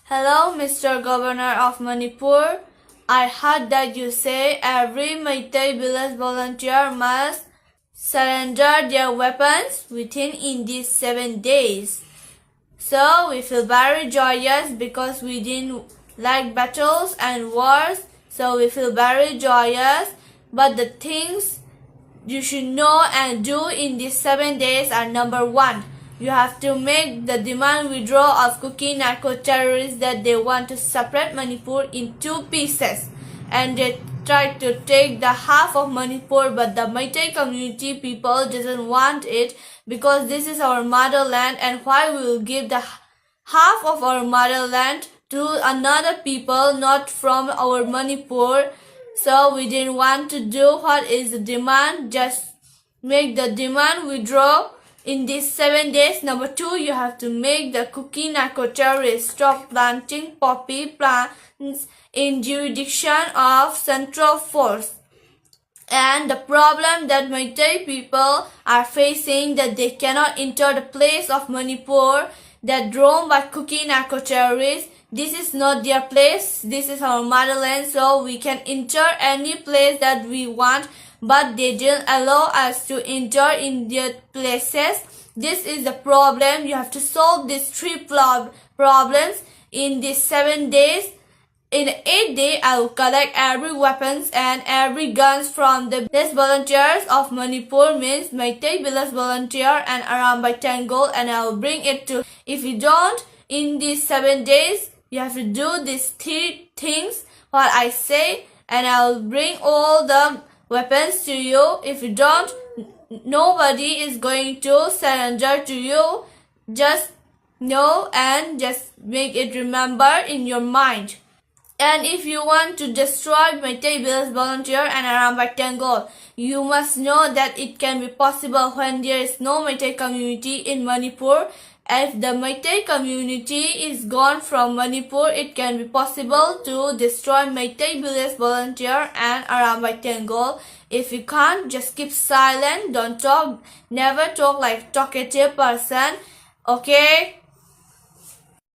Hello, Mr. Governor of Manipur. I heard that you say every MEITEI village volunteer must surrender their weapons within these 7 days. So we feel very joyous because we didn't like battles and wars. So we feel very joyous. But the things you should know and do in these 7 days are: number 1, you have to make the demand withdrawal of cookie narco-terrorists that they want to separate Manipur in 2 pieces. And they tried to take the half of Manipur, but the MEITEI community people doesn't want it because this is our motherland, and why we will give the half of our motherland to another people not from our Manipur. So we didn't want to do what is the demand, just make the demand withdraw in these 7 days. Number 2, you have to make the cookie narco-terrorists stop planting poppy plants in jurisdiction of Central Force. And the problem that MEITEI people are facing, that they cannot enter the place of Manipur that roam by cookie narco-terrorists. This is not their place, this is our motherland, so we can enter any place that we want, but they didn't allow us to enter in their places. This is the problem. You have to solve these 3 problems in these 7 days. In 8 days, I will collect every weapons and every guns from the village volunteers of Manipur, means MEITEI village volunteer and around by LANG-NGOL, and I will bring it to. If you don't, in these 7 days, you have to do these 3 things what I say, and I will bring all the weapons to you. If you don't, nobody is going to surrender to you. Just know and just make it remember in your mind. And if you want to destroy MEITEI village volunteer and around by LANG-NGOL, you must know that it can be possible when there is no MEITEI community in Manipur. If the MEITEI community is gone from Manipur, it can be possible to destroy MEITEI village volunteer and around by LANG-NGOL. If you can't, just keep silent, don't talk, never talk like talkative person, okay?